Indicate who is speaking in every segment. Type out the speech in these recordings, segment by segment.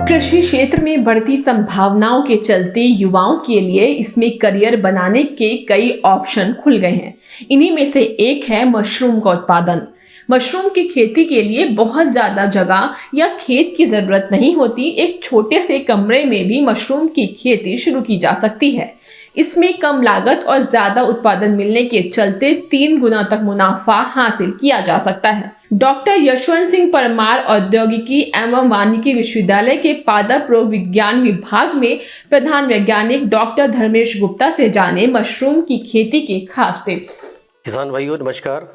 Speaker 1: कृषि क्षेत्र में बढ़ती संभावनाओं के चलते युवाओं के लिए इसमें करियर बनाने के कई ऑप्शन खुल गए हैं। इन्हीं में से एक है मशरूम का उत्पादन। मशरूम की खेती के लिए बहुत ज्यादा जगह या खेत की जरूरत नहीं होती। एक छोटे से कमरे में भी मशरूम की खेती शुरू की जा सकती है। इसमें कम लागत और ज्यादा उत्पादन मिलने के चलते 3 गुना तक मुनाफा हासिल किया जा सकता है। डॉक्टर यशवंत सिंह परमार औद्योगिकी एवं वानिकी विश्वविद्यालय के पादप रोग विज्ञान विभाग में प्रधान वैज्ञानिक डॉक्टर धर्मेश गुप्ता से जाने मशरूम की खेती के खास टिप्स।
Speaker 2: किसान भाइयों नमस्कार।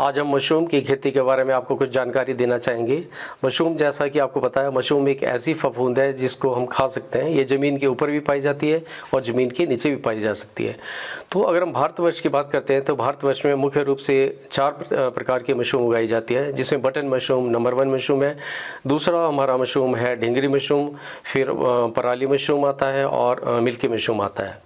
Speaker 2: आज हम मशरूम की खेती के बारे में आपको कुछ जानकारी देना चाहेंगे। मशरूम, जैसा कि आपको पता है, मशरूम एक ऐसी फफूंद है जिसको हम खा सकते हैं। ये ज़मीन के ऊपर भी पाई जाती है और ज़मीन के नीचे भी पाई जा सकती है। तो अगर हम भारतवर्ष की बात करते हैं तो भारतवर्ष में मुख्य रूप से 4 प्रकार की मशरूम उगाई जाती है, जिसमें बटन मशरूम नंबर 1 मशरूम है। दूसरा हमारा मशरूम है ढिंगरी मशरूम, फिर पराली मशरूम आता है और मिल्की मशरूम आता है।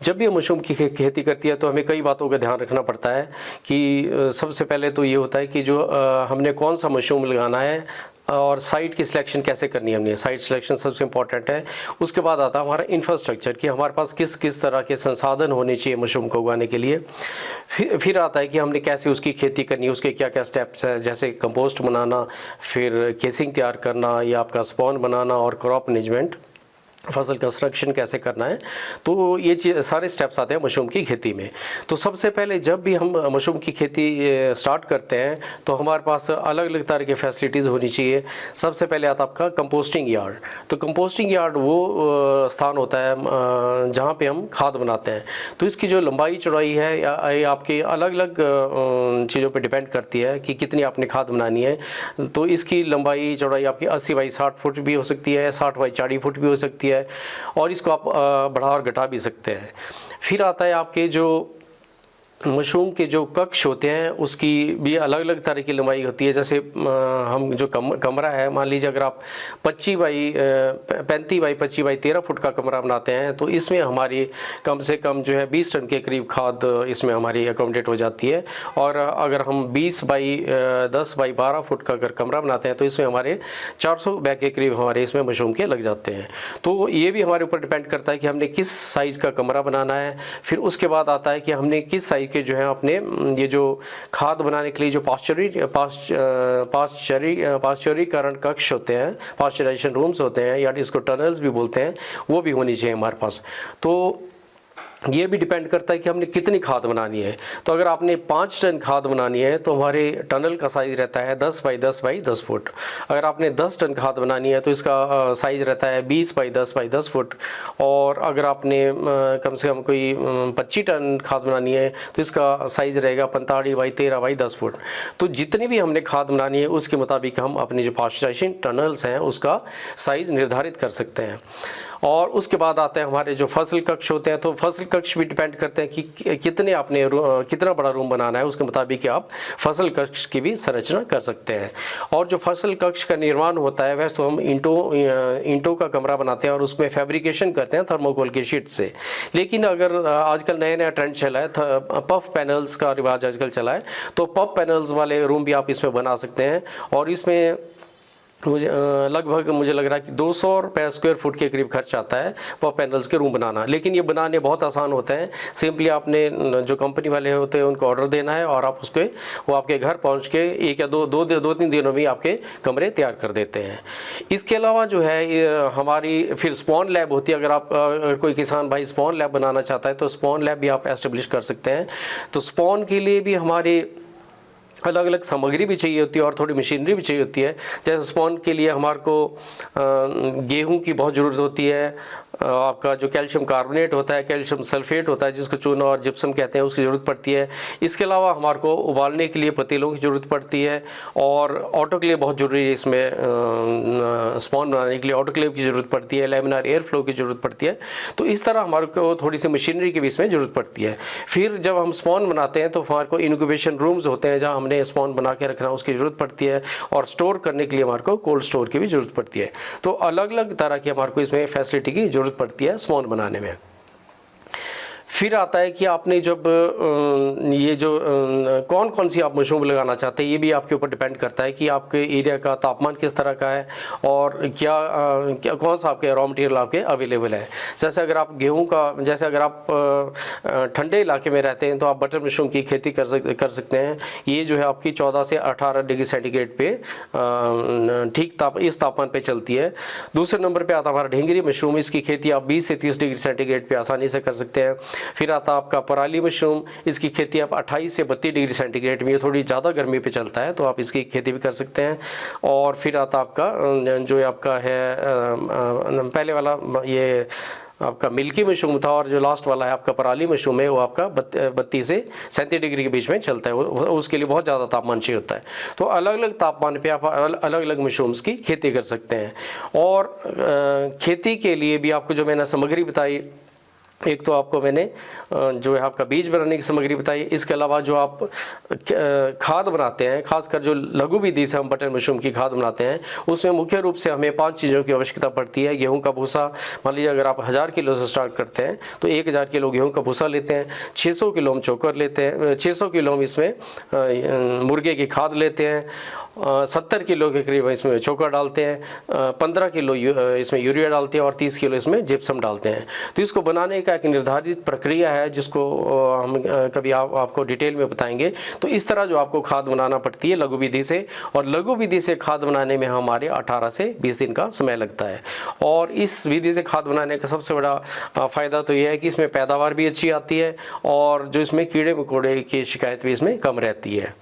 Speaker 2: जब भी मशरूम की खेती करती है तो हमें कई बातों का ध्यान रखना पड़ता है कि सबसे पहले तो ये होता है कि जो हमने कौन सा मशरूम लगाना है और साइट की सिलेक्शन कैसे करनी है। हमने साइट सिलेक्शन सबसे इम्पॉर्टेंट है। उसके बाद आता है हमारा इंफ्रास्ट्रक्चर कि हमारे पास किस किस तरह के संसाधन होने चाहिए मशरूम को उगाने के लिए। फिर आता है कि हमने कैसे उसकी खेती करनी है, उसके क्या क्या स्टेप्स हैं, जैसे कंपोस्ट बनाना, फिर केसिंग तैयार करना या आपका स्पॉन बनाना और क्रॉप मैनेजमेंट, फसल का संरक्षण कैसे करना है। तो ये सारे स्टेप्स आते हैं मशरूम की खेती में। तो सबसे पहले जब भी हम मशरूम की खेती स्टार्ट करते हैं तो हमारे पास अलग अलग तरह की फैसिलिटीज़ होनी चाहिए। सबसे पहले आता है आपका कंपोस्टिंग यार्ड। तो कंपोस्टिंग यार्ड वो स्थान होता है जहाँ पे हम खाद बनाते हैं। तो इसकी जो लंबाई चौड़ाई है ये आपके अलग अलग चीज़ों पे डिपेंड करती है कि कितनी आपने खाद बनानी है। तो इसकी लंबाई चौड़ाई आपकी 80 बाई 60 फुट भी हो सकती है, 60 बाई 40 फुट भी हो सकती है, और इसको आप बढ़ा और घटा भी सकते हैं। फिर आता है आपके जो मशरूम के जो कक्ष होते हैं उसकी भी अलग अलग तरह की लंबाई होती है। जैसे हम जो कमरा है, मान लीजिए अगर आप 35 बाई 13 फुट का कमरा बनाते हैं तो इसमें हमारी कम से कम जो है 20 टन के करीब खाद इसमें हमारी अकोमोडेट हो जाती है। और अगर हम 10 बाई 12 फुट का अगर कमरा बनाते हैं तो इसमें हमारे 400 बैग के करीब हमारे इसमें मशरूम के लग जाते हैं। तो ये भी हमारे ऊपर डिपेंड करता है कि हमने किस साइज़ का कमरा बनाना है। फिर उसके बाद आता है कि हमने किस साइज़ के जो है अपने ये जो खाद बनाने के लिए जो पाश्चरीकरण कक्ष होते हैं, पाश्चराइजेशन रूम्स होते हैं या इसको टनल्स भी बोलते हैं, वो भी होनी चाहिए हमारे पास। तो ये भी डिपेंड करता है कि हमने कितनी खाद बनानी है। तो अगर आपने 5 टन खाद बनानी है तो हमारे टनल का साइज़ रहता है 10 बाई 10 बाई 10 फुट। अगर आपने 10 टन खाद बनानी है तो इसका साइज़ रहता है 20 बाई 10 बाई 10 फुट। और अगर आपने कम से कम कोई 25 टन खाद बनानी है तो इसका साइज़ रहेगा 45 बाई 13 बाई 10 फुट। तो जितनी भी हमने खाद बनानी है उसके मुताबिक हम अपने जो पाश्चराइजेशन टनल्स हैं उसका साइज़ निर्धारित कर सकते हैं। और उसके बाद आते हैं हमारे जो फसल कक्ष होते हैं। तो फसल कक्ष भी डिपेंड करते हैं कि कितने आपने कितना बड़ा रूम बनाना है, उसके मुताबिक आप फसल कक्ष की भी संरचना कर सकते हैं। और जो फसल कक्ष का निर्माण होता है वैसे तो हम ईंटों का कमरा बनाते हैं और उसमें फैब्रिकेशन करते हैं थर्मोकोल की शीट से। लेकिन अगर आजकल नया ट्रेंड चला है, पफ पैनल्स का रिवाज आजकल चला है, तो पफ पैनल्स वाले रूम भी आप इसमें बना सकते हैं। और इसमें लगभग मुझे लग रहा है कि 200 रुपये स्क्वायर फुट के करीब खर्च आता है पॉप पैनल्स के रूम बनाना। लेकिन ये बनाने बहुत आसान होते हैं। सिंपली आपने जो कंपनी वाले होते हैं उनको ऑर्डर देना है और आप वो आपके घर पहुंच के 1 या 2-3 दिनों में आपके कमरे तैयार कर देते हैं। इसके अलावा जो है हमारी फिर स्पॉन लैब होती है। अगर कोई किसान भाई स्पॉन लैब बनाना चाहता है तो स्पॉन लैब भी आप एस्टेब्लिश कर सकते हैं। तो स्पॉन के लिए भी हमारी अलग अलग सामग्री भी चाहिए होती है और थोड़ी मशीनरी भी चाहिए होती है। जैसे स्पॉन के लिए हमारे को गेहूं की बहुत ज़रूरत होती है, आपका जो कैल्शियम कार्बोनेट होता है, कैल्शियम सल्फेट होता है जिसको चूना और जिप्सम कहते हैं, उसकी ज़रूरत पड़ती है। इसके अलावा हमारे को उबालने के लिए पतीलों की ज़रूरत पड़ती है और ऑटोक्लेव बहुत ज़रूरी है। इसमें स्पॉन बनाने के लिए ऑटोक्लेव की ज़रूरत पड़ती है, लैमिनार एयर फ्लो की ज़रूरत पड़ती है। तो इस तरह हमारे को थोड़ी सी मशीनरी की भी इसमें ज़रूरत पड़ती है। फिर जब हम स्पॉन बनाते हैं तो हमारे को इनक्यूबेशन रूम्स होते हैं जहाँ हमने स्पॉन बना के रखना, उसकी ज़रूरत पड़ती है। और स्टोर करने के लिए हमारे को कोल्ड स्टोर की भी ज़रूरत पड़ती है। तो अलग अलग तरह की हमारे को इसमें फैसिलिटी की ज़रूरत पड़ती है स्पॉन बनाने में। फिर आता है कि आपने जब ये जो कौन कौन सी आप मशरूम लगाना चाहते हैं, ये भी आपके ऊपर डिपेंड करता है कि आपके एरिया का तापमान किस तरह का है और क्या कौन सा आपके रॉ मटेरियल आपके अवेलेबल है। जैसे अगर आप गेहूं का, जैसे अगर आप ठंडे इलाके में रहते हैं तो आप बटर मशरूम की खेती कर सकते हैं। ये जो है आपकी 14 से 18 डिग्री सेंटीग्रेड पे इस तापमान पे चलती है। दूसरे नंबर पे आता है हमारा ढेंगरी मशरूम, इसकी खेती आप 20 से 30 डिग्री सेंटीग्रेड पे आसानी से कर सकते हैं। फिर आता आपका पराली मशरूम, इसकी खेती आप 28 से 32 डिग्री सेंटीग्रेड में, ये थोड़ी ज़्यादा गर्मी पे चलता है तो आप इसकी खेती भी कर सकते हैं। और फिर आता आपका जो आपका है पहले वाला ये आपका मिल्की मशरूम था, और जो लास्ट वाला है आपका पराली मशरूम है वो आपका 32 से 37 डिग्री के बीच में चलता है। उसके लिए बहुत ज़्यादा तापमान चाहिए होता है। तो अलग अलग तापमान पे आप अलग अलग मशरूम्स की खेती कर सकते हैं। और खेती के लिए भी आपको जो मैंने सामग्री बताई, एक तो आपको मैंने जो है आपका बीज बनाने की सामग्री बताई, इसके अलावा जो आप खाद बनाते हैं, खासकर जो लघु विधि से हम बटर मशरूम की खाद बनाते हैं, उसमें मुख्य रूप से हमें 5 चीज़ों की आवश्यकता पड़ती है। गेहूं का भूसा, मान लीजिए अगर आप 1000 किलो से स्टार्ट करते हैं तो 1000 किलो गेहूं का भूसा लेते हैं, 600 किलो हम चोकर लेते हैं, 600 किलो हम इसमें मुर्गे की खाद लेते हैं, 70 किलो के करीब इसमें चोकर डालते हैं, 15 किलो इसमें यूरिया डालते हैं और 30 किलो इसमें जिप्सम डालते हैं। तो इसको बनाने का एक निर्धारित प्रक्रिया है जिसको हम कभी आपको डिटेल में बताएंगे। तो इस तरह जो आपको खाद बनाना पड़ती है लघु विधि से, और लघु विधि से खाद बनाने में हमारे 18 से 20 दिन का समय लगता है। और इस विधि से खाद बनाने का सबसे बड़ा फ़ायदा तो यह है कि इसमें पैदावार भी अच्छी आती है और जो इसमें कीड़े मकोड़े की शिकायत भी इसमें कम रहती है।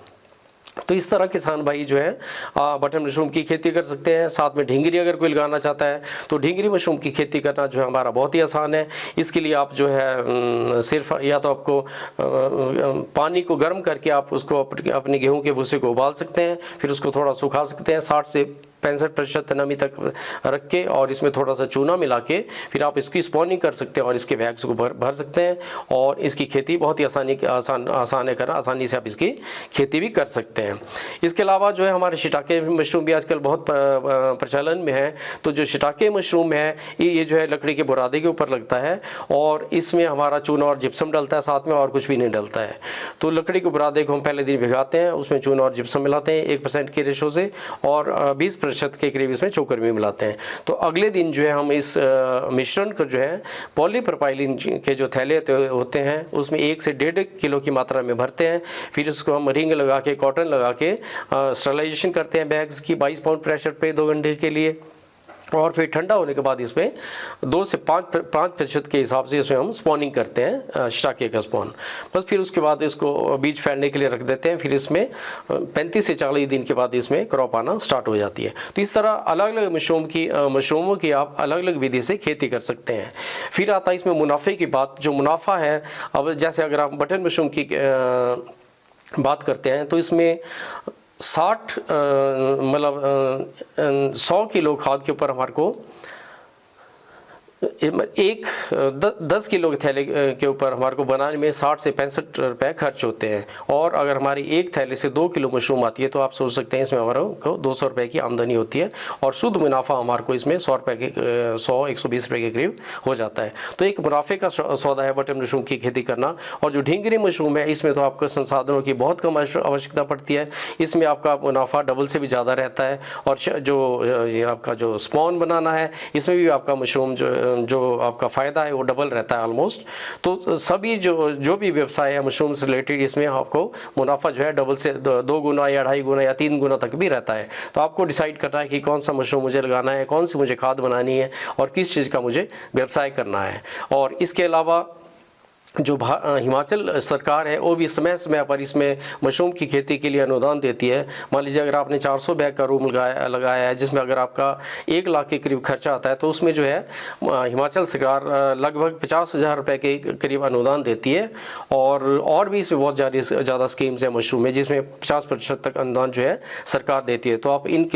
Speaker 2: तो इस तरह किसान भाई जो है बटर मशरूम की खेती कर सकते हैं। साथ में ढींगरी अगर कोई लगाना चाहता है तो ढींगरी मशरूम की खेती करना जो है हमारा बहुत ही आसान है। इसके लिए आप जो है सिर्फ या तो आपको पानी को गर्म करके आप उसको अपने गेहूं के भूसे को उबाल सकते हैं, फिर उसको थोड़ा सुखा सकते हैं 60 से 65% नमी तक रख के, और इसमें थोड़ा सा चूना मिला के फिर आप इसकी स्पॉनिंग कर सकते हैं और इसके बैग्स को भर सकते हैं। और इसकी खेती बहुत ही आसान है करना, आसानी से आप इसकी खेती भी कर सकते हैं। इसके अलावा जो है हमारे शिटाके मशरूम भी आजकल बहुत प्रचलन में है। तो जो शिटाके मशरूम है ये जो है लकड़ी के बुरादे के ऊपर लगता है और इसमें हमारा चूना और जिप्सम डलता है साथ में, और कुछ भी नहीं डलता है। तो लकड़ी के बुरादे को हम पहले दिन भिगाते हैं, उसमें चूना और जिप्सम मिलाते हैं 1% के रेशो से, और 20% के करीब इसमें चोकर भी मिलाते हैं। तो अगले दिन जो है हम इस मिश्रण को जो है पॉलीप्रोपाइलिन के जो थैले होते हैं उसमें 1 से 1.5 किलो की मात्रा में भरते हैं। फिर उसको हम रिंग लगा के, कॉटन लगा के स्टरलाइजेशन करते हैं बैग्स की 22 पाउंड प्रेशर पे 2 घंटे के लिए। और फिर ठंडा होने के बाद इसमें 2 से 5% के हिसाब से इसमें हम स्पॉनिंग करते हैं, शिटाके का स्पॉन। बस फिर उसके बाद इसको बीज फैलने के लिए रख देते हैं। फिर इसमें 35 से 40 दिन के बाद इसमें क्रॉप आना स्टार्ट हो जाती है। तो इस तरह अलग अलग मशरूमों की आप अलग अलग विधि से खेती कर सकते हैं। फिर आता है इसमें मुनाफे की बात। जो मुनाफा है, अब जैसे अगर आप बटन मशरूम की बात करते हैं तो इसमें 100 किलो खाद के ऊपर हमारे को 10 किलो के थैले के ऊपर हमारे को बनाने में 60 से 65 रुपये खर्च होते हैं। और अगर हमारी एक थैले से 2 किलो मशरूम आती है तो आप सोच सकते हैं इसमें हमारे को 200 रुपये की आमदनी होती है, और शुद्ध मुनाफा हमारे को इसमें 120 रुपये के करीब हो जाता है। तो एक मुनाफे का सौदा है बटर मशरूम की खेती करना। और जो ढींगरी मशरूम है इसमें तो आपको संसाधनों की बहुत कम आवश्यकता पड़ती है। इसमें आपका मुनाफा डबल से भी ज़्यादा रहता है। और जो आपका जो स्पॉन बनाना है इसमें भी आपका मशरूम जो आपका फ़ायदा है वो डबल रहता है ऑलमोस्ट। तो सभी जो भी व्यवसाय है मशरूम से रिलेटेड, इसमें आपको मुनाफा जो है डबल से 2 गुना या 2.5 गुना या 3 गुना तक भी रहता है। तो आपको डिसाइड करना है कि कौन सा मशरूम मुझे लगाना है, कौन सी मुझे खाद बनानी है और किस चीज़ का मुझे व्यवसाय करना है। और इसके अलावा जो हिमाचल सरकार है वो भी समय समय पर इसमें मशरूम की खेती के लिए अनुदान देती है। मान लीजिए अगर आपने 400 बैग का रूम लगाया है जिसमें अगर आपका 1 लाख के करीब खर्चा आता है तो उसमें जो है हिमाचल सरकार लगभग 50,000 रुपये के करीब अनुदान देती है। और भी इसमें बहुत ज़्यादा स्कीम्स हैं मशरूम में जिसमें 50% तक अनुदान जो है सरकार देती है। तो आप इन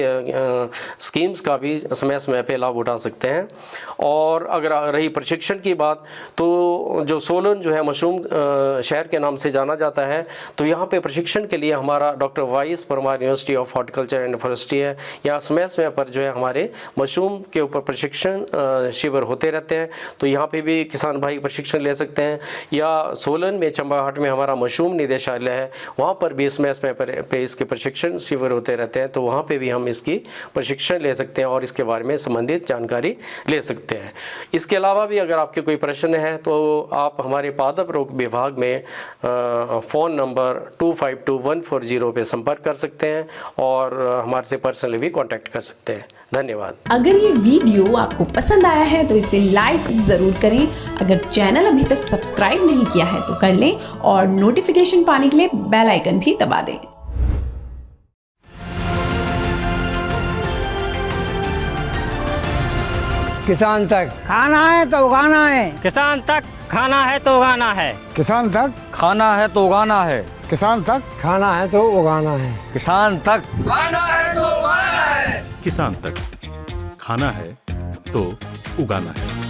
Speaker 2: स्कीम्स का भी समय समय पर लाभ उठा सकते हैं। और अगर रही प्रशिक्षण की बात, तो जो सोलन जो है मशरूम शहर के नाम से जाना जाता है। तो यहाँ पे प्रशिक्षण के लिए हमारा doctor vice Parmar university of horticulture and forestry है। यहाँ समय पर जो है हमारे मशरूम के ऊपर प्रशिक्षण शिविर होते रहते हैं। तो यहाँ पे भी किसान भाई प्रशिक्षण ले सकते हैं, या सोलन में चंबाहाट में हमारा मशरूम निदेशालय है, वहाँ पर भी समय पे इसके प्रशिक्षण शिविर होते रहते हैं। तो वहाँ पे भी हम इसकी प्रशिक्षण ले सकते हैं और इसके बारे में संबंधित जानकारी ले सकते हैं। इसके अलावा भी अगर आपके कोई प्रश्न है तो आप हमारे पादप रोग विभाग में फ़ोन नंबर 252140 पे संपर्क कर सकते हैं और हमारे से पर्सनली भी कांटेक्ट कर सकते हैं। धन्यवाद।
Speaker 1: अगर ये वीडियो आपको पसंद आया है तो इसे लाइक जरूर करें। अगर चैनल अभी तक सब्सक्राइब नहीं किया है तो कर लें और नोटिफिकेशन पाने के लिए बेल आइकन भी दबा दें।
Speaker 3: किसान तक खाना है तो उगाना है,
Speaker 4: किसान तक खाना है तो उगाना है,
Speaker 3: किसान तक
Speaker 5: खाना है तो उगाना है,
Speaker 3: किसान तक खाना है तो उगाना है,
Speaker 5: किसान तक
Speaker 6: खाना है तो उगाना है, किसान तक खाना है तो उगाना है।